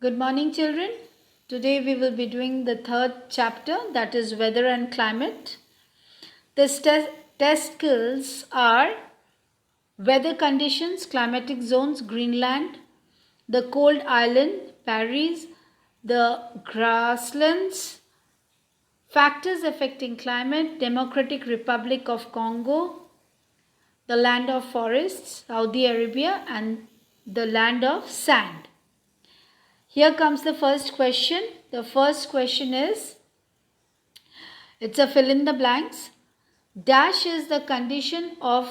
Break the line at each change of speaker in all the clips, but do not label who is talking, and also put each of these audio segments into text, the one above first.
Good morning, children. Today we will be doing the third chapter, that is weather and climate. The test skills are weather conditions, climatic zones, Greenland, the cold island, Paris, the grasslands, factors affecting climate, Democratic Republic of Congo, the land of forests, Saudi Arabia, and the land of sand. Here comes the first question. The first question is, it's a fill in the blanks. Dash is the condition of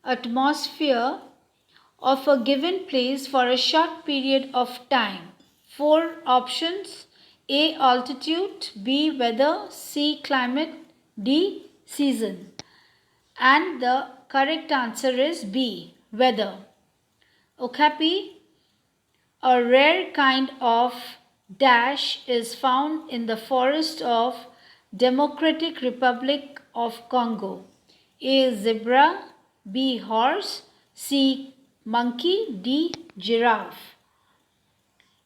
atmosphere of a given place for a short period of time. Four options: A. Altitude, B. Weather, C. Climate, D. Season. And the correct answer is B. Weather. Okapi, a rare kind of dash is found in the forest of Democratic Republic of Congo. A. Zebra, B. Horse, C. Monkey, D. Giraffe.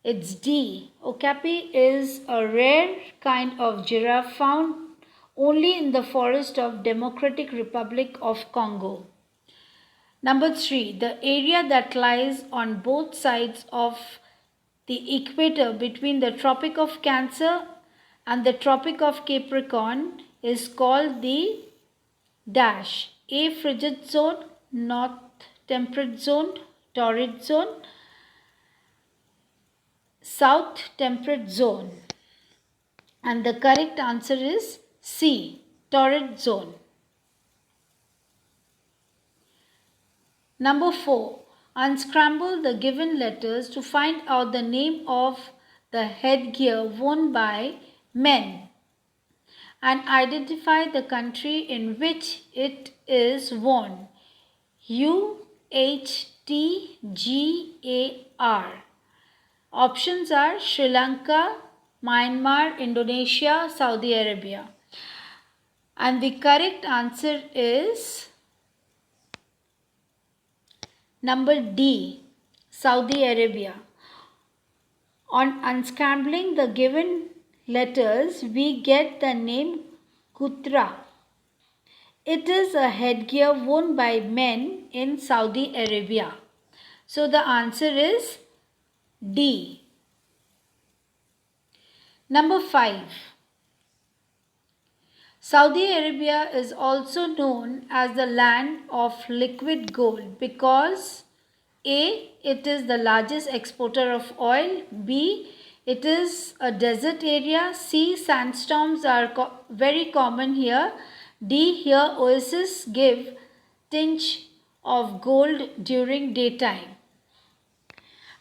It's D. Okapi is a rare kind of giraffe found only in the forest of Democratic Republic of Congo. Number 3. The area that lies on both sides of the equator between the Tropic of Cancer and the Tropic of Capricorn is called the dash. A. Frigid zone, North temperate zone, torrid zone, South temperate zone. And the correct answer is C. Torrid zone. Number 4. Unscramble the given letters to find out the name of the headgear worn by men and identify the country in which it is worn. UHTGAR. Options are Sri Lanka, Myanmar, Indonesia, Saudi Arabia. And the correct answer is number D, Saudi Arabia. On unscrambling the given letters, we get the name Kutra. It is a headgear worn by men in Saudi Arabia. So the answer is D. Number 5. Saudi Arabia is also known as the land of liquid gold because A. It is the largest exporter of oil. B. It is a desert area. C. Sandstorms are very common here. D. Here oases give tinge of gold during daytime.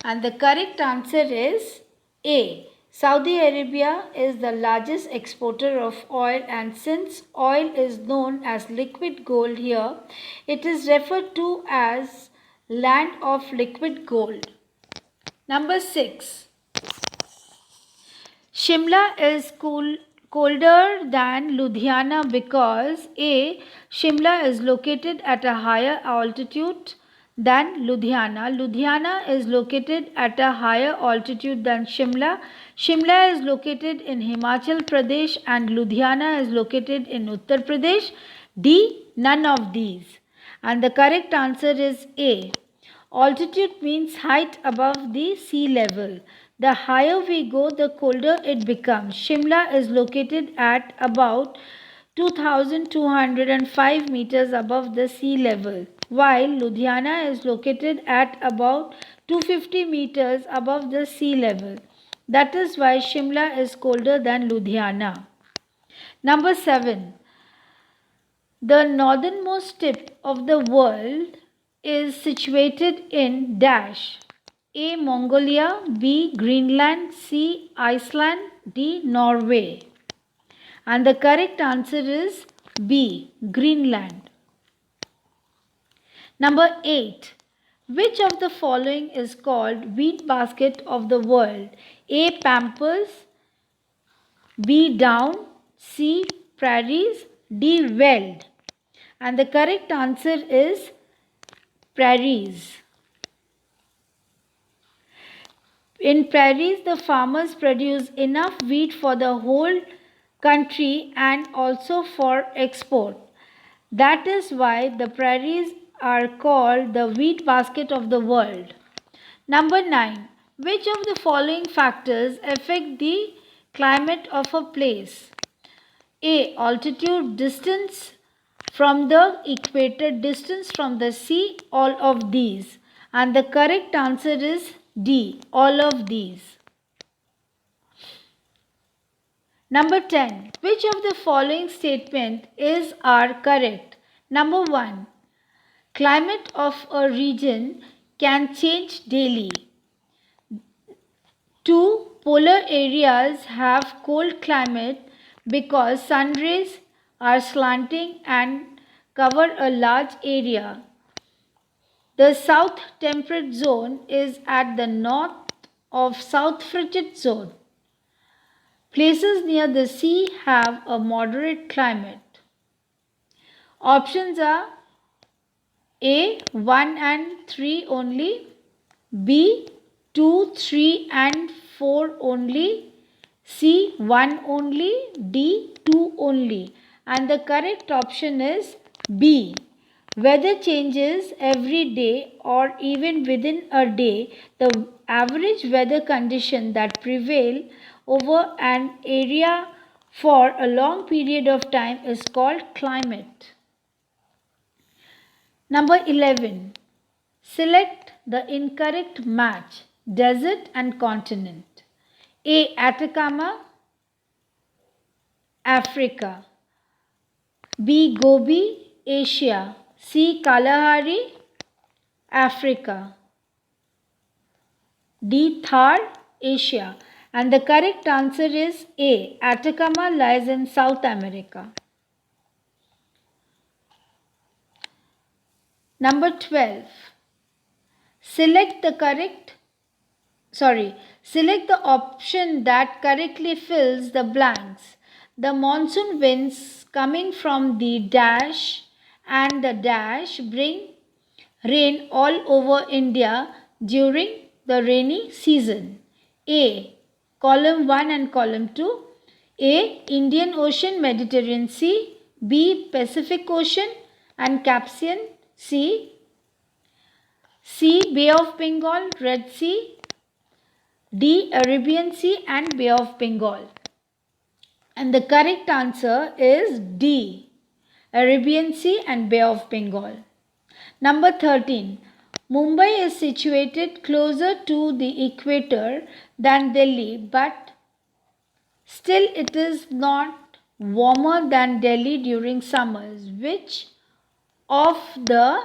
And the correct answer is A. Saudi Arabia is the largest exporter of oil, and since oil is known as liquid gold here, it is referred to as land of liquid gold. Number 6. Shimla is colder than Ludhiana because A. Shimla is located at a higher altitude than Ludhiana. Ludhiana is located at a higher altitude than Shimla. Shimla is located in Himachal Pradesh and Ludhiana is located in Uttar Pradesh. D. None of these. And the correct answer is A. Altitude means height above the sea level. The higher we go, the colder it becomes. Shimla is located at about 2205 meters above the sea level, while Ludhiana is located at about 250 meters above the sea level. That is why Shimla is colder than Ludhiana. Number 7. The northernmost tip of the world is situated in dash. A. Mongolia, B. Greenland, C. Iceland, D. Norway. And the correct answer is B. Greenland. Number 8. Which of the following is called wheat basket of the world? A. Pampers, B. Down, C. Prairies, D. Weld. And the correct answer is prairies. In prairies, the farmers produce enough wheat for the whole country and also for export. That is why the prairies are called the wheat basket of the world. Number 9. Which of the following factors affect the climate of a place? A. Altitude, distance from the equator, distance from the sea, all of these. And the correct answer is D. All of these. Number 10. Which of the following statement are correct? Number 1. Climate of a region can change daily. 2. Polar areas have cold climate because sun rays are slanting and cover a large area. The south temperate zone is at the north of south frigid zone. Places near the sea have a moderate climate. Options are A. 1 and 3 only, B. 2, 3 and 4 only, C. 1 only, D. 2 only. And the correct option is B. Weather changes every day or even within a day. The average weather condition that prevail over an area for a long period of time is called climate. Number 11. Select the incorrect match, desert and continent. A. Atacama, Africa. B. Gobi, Asia. C. Kalahari, Africa. D. Thar, Asia. And the correct answer is A. Atacama lies in South America. Number 12. Select the option that correctly fills the blanks. The monsoon winds coming from the dash and the dash bring rain all over India during the rainy season. A. Column 1 and column 2. A. Indian Ocean, Mediterranean Sea. B. Pacific Ocean and Caspian Sea. C. Bay of Bengal, Red Sea. D. Arabian Sea and Bay of Bengal. And the correct answer is D. Arabian Sea and Bay of Bengal. Number 13. Mumbai is situated closer to the equator than Delhi, but still it is not warmer than Delhi during summers. Which of the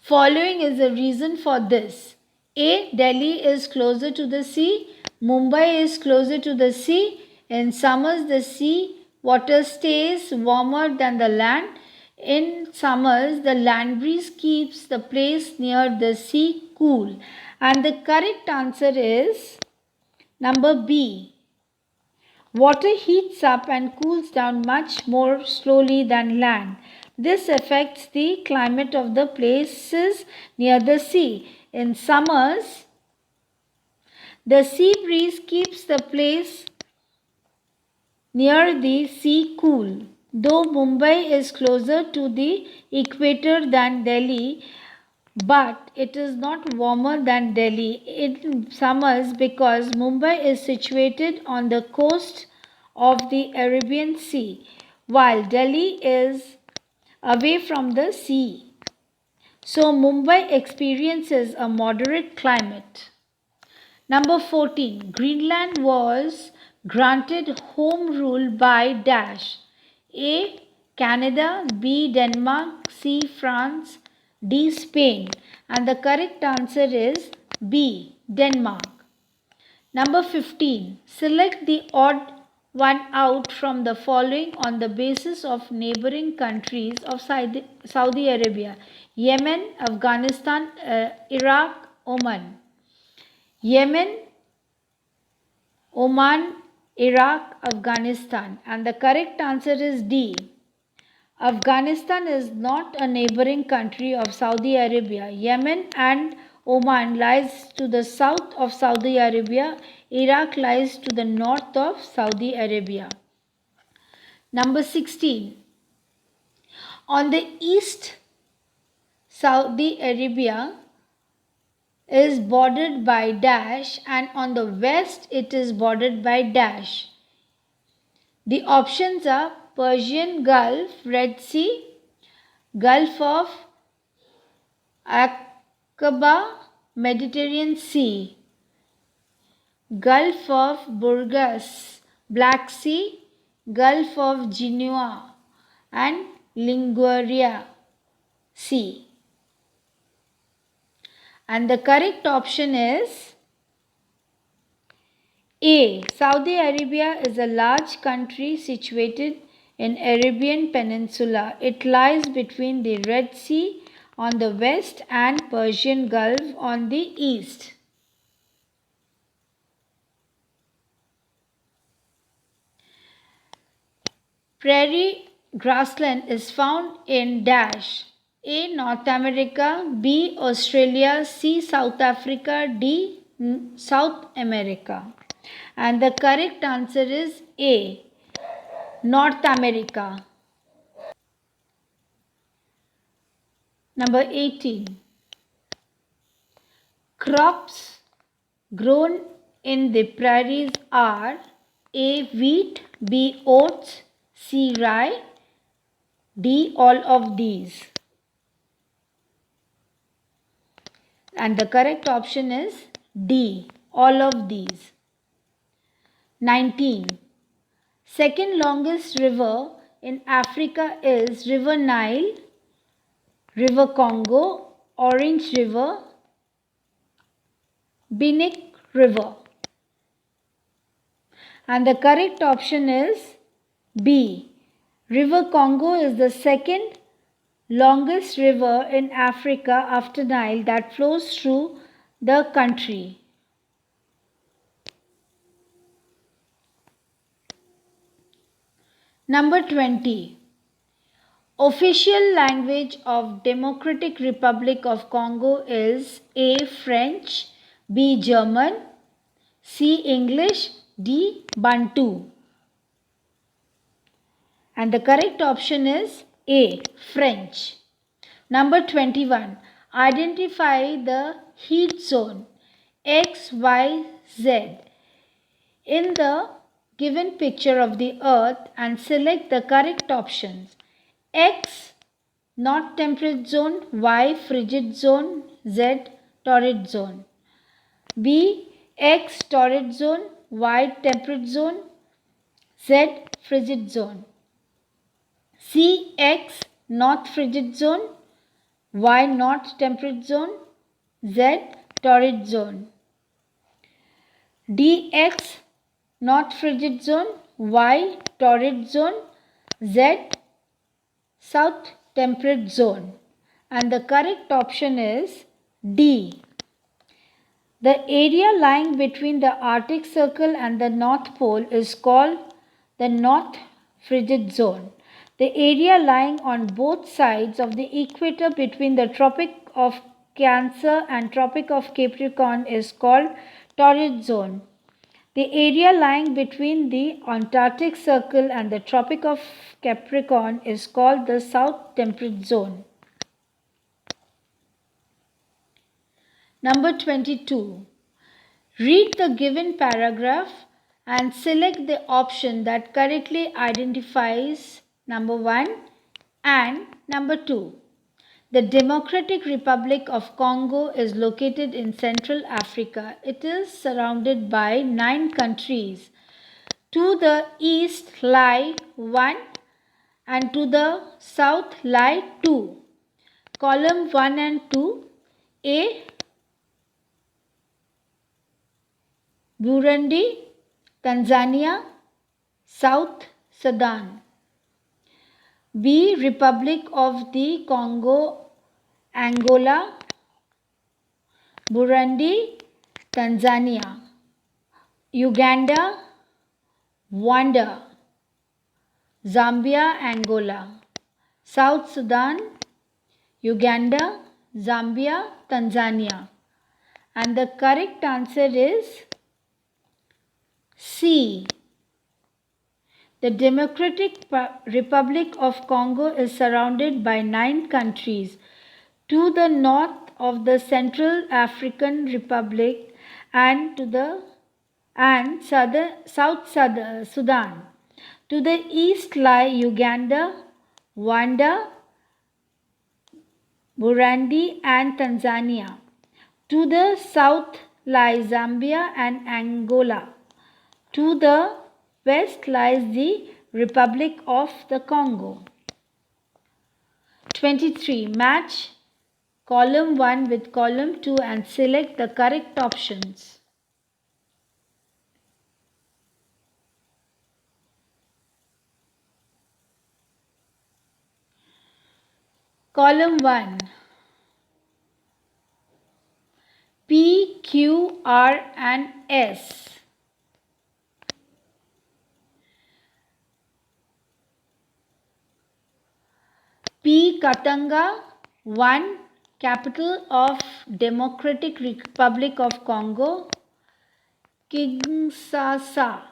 following is the reason for this? A. Delhi is closer to the sea. Mumbai is closer to the sea. In summers, the sea water stays warmer than the land. In summers, the land breeze keeps the place near the sea cool. And the correct answer is number B. Water heats up and cools down much more slowly than land. This affects the climate of the places near the sea. In summers, the sea breeze keeps the place near the sea cool. Though Mumbai is closer to the equator than Delhi, but it is not warmer than Delhi in summers because Mumbai is situated on the coast of the Arabian Sea, while Delhi is away from the sea. So Mumbai experiences a moderate climate. Number 14. Greenland was granted home rule by dash. A. Canada, B. Denmark, C. France, D. Spain. And the correct answer is B. Denmark. Number 15. Select the odd one out from the following on the basis of neighboring countries of Saudi Arabia: Yemen, Afghanistan, Iraq, Oman. Yemen, Oman, Iraq, Afghanistan. And the correct answer is D. Afghanistan is not a neighboring country of Saudi Arabia. Yemen and Oman lies to the south of Saudi Arabia. Iraq lies to the north of Saudi Arabia. Number 16. On the east, Saudi Arabia is bordered by dash, and on the west it is bordered by dash. The options are Persian Gulf, Red Sea, Gulf of Aqaba, Mediterranean Sea, Gulf of Burgas, Black Sea, Gulf of Genoa, and Liguria Sea. And the correct option is A. Saudi Arabia is a large country situated in Arabian Peninsula. It lies between the Red Sea on the west and Persian Gulf on the east. Prairie grassland is found in dash. A. North America, B. Australia, C. South Africa, D. South America. And the correct answer is A. North America. Number 18. Crops grown in the prairies are A. Wheat, B. Oats, C. Rye, D. All of these. And the correct option is D. All of these. 19. Second longest river in Africa is River Nile, River Congo, Orange River, Binik River. And the correct option is B. River Congo is the second longest river in Africa after Nile that flows through the country. Number 20. Official language of Democratic Republic of Congo is A. French, B. German, C. English, D. Bantu. And the correct option is A. French. Number 21. Identify the heat zone X, Y, Z in the given picture of the earth and select the correct options. X, not temperate zone, Y, frigid zone, Z, torrid zone. B, X, torrid zone, Y, temperate zone, Z, frigid zone. C, X, not frigid zone, Y, not temperate zone, Z, torrid zone. D, X, not frigid zone, Y, torrid zone, Z, south temperate zone. And the correct option is D. The area lying between the Arctic Circle and the North Pole is called the North Frigid Zone. The area lying on both sides of the equator between the Tropic of Cancer and Tropic of Capricorn is called Torrid Zone. The area lying between the Antarctic Circle and the Tropic of Capricorn is called the South Temperate Zone. Number 22. Read the given paragraph and select the option that correctly identifies number 1 and number 2. The Democratic Republic of Congo is located in Central Africa. It is surrounded by 9 countries. To the east lie 1 and to the south lie 2. Column 1 and 2. A. Burundi, Tanzania, South Sudan. B. Republic of the Congo, Angola, Burundi, Tanzania, Uganda, Rwanda, Zambia, Angola, South Sudan, Uganda, Zambia, Tanzania. And the correct answer is C. The Democratic Republic of Congo is surrounded by 9 countries to the north of the Central African Republic and South Sudan. To the east lie Uganda, Rwanda, Burundi and Tanzania. To the south lie Zambia and Angola. To the west lies the Republic of the Congo. 23. Match column 1 with column 2 and select the correct options. Column 1. P, Q, R and S. P. Katanga, 1. Capital of Democratic Republic of Congo, Kinshasa.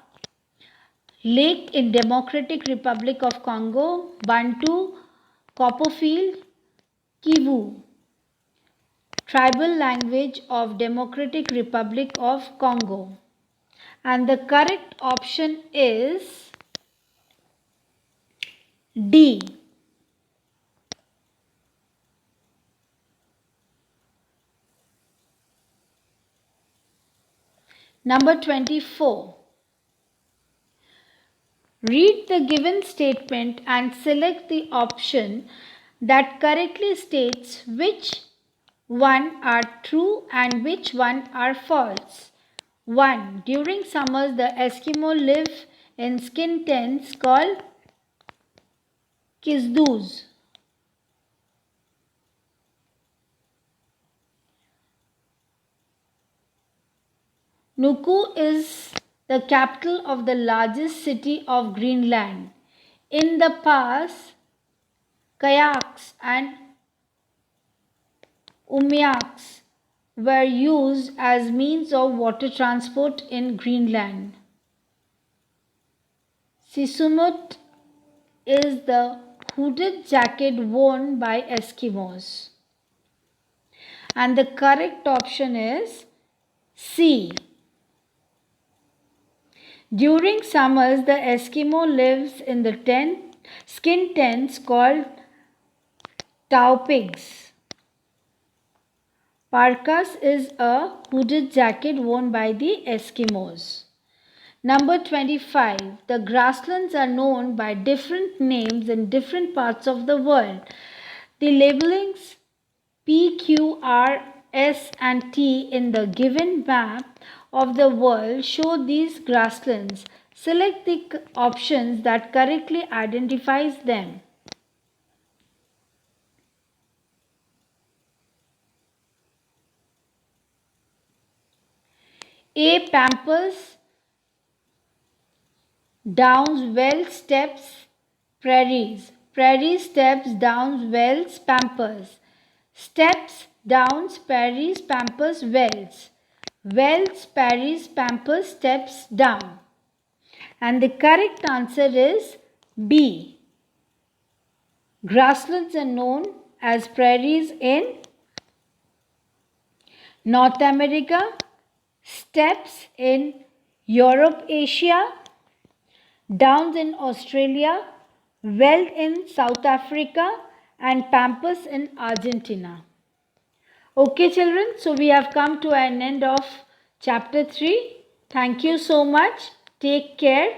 Lake in Democratic Republic of Congo, Bantu, Copperfield, Kivu. Tribal language of Democratic Republic of Congo. And the correct option is D. Number 24. Read the given statement and select the option that correctly states which one are true and which one are false. 1. During summers, the Eskimo live in skin tents called kisdus. Nuku is the capital of the largest city of Greenland. In the past, kayaks and umiaks were used as means of water transport in Greenland. Sisumut is the hooded jacket worn by Eskimos. And the correct option is C. During summers, the Eskimo lives in the skin tents called taupigs. Parkas is a hooded jacket worn by the Eskimos. Number 25. The grasslands are known by different names in different parts of the world. The labelings P, Q, R, S and T in the given map of the world show these grasslands. Select the options that correctly identifies them. A. Pampas, downs, wells, steppes, prairies. Prairies, steppes, downs, wells, pampas. Steppes, downs, prairies, pampas, wells. Wells, prairies, pampas, steppes, down. And the correct answer is B. Grasslands are known as prairies in North America, steppes in Europe, Asia, downs in Australia, veld in South Africa and pampas in Argentina. Okay children, so we have come to an end of chapter 3. Thank you so much. Take care.